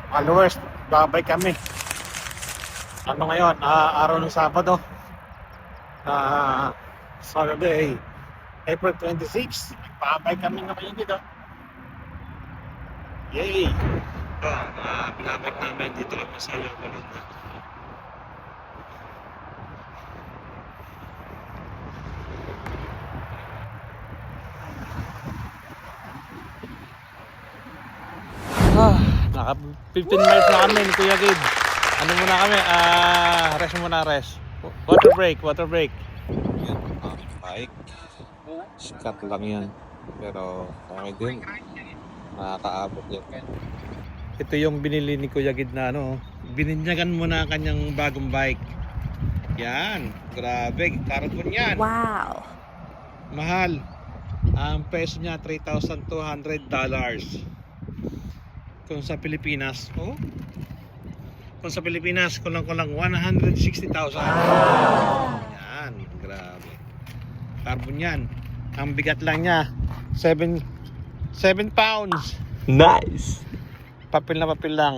Followers, babay kami. Ano ngayon? Araw ng Sabado. Saturday, April 26. Babay kami ngayon dito. Yay! Binabay namin dito kami sa Laguna. Naka 15 miles na kami ni Kuya Gid. Ano muna kami? Rest muna, rest. Water break, water break. Yan, bike. Sikat lang yan. Pero okay din. Nakakaabot yan. Ito yung binili ni Kuya Gid na ano. Bininyagan mo na kanyang bagong bike. Yan, grabe. Carbon yan. Wow. Mahal. Ang peso niya $3,200. Kung sa Pilipinas, kung sa Pilipinas, kulang-kulang 160,000. Yan, grabe. Carbon yan. Ang bigat lang niya, 7 pounds. Nice. Papel na papel lang.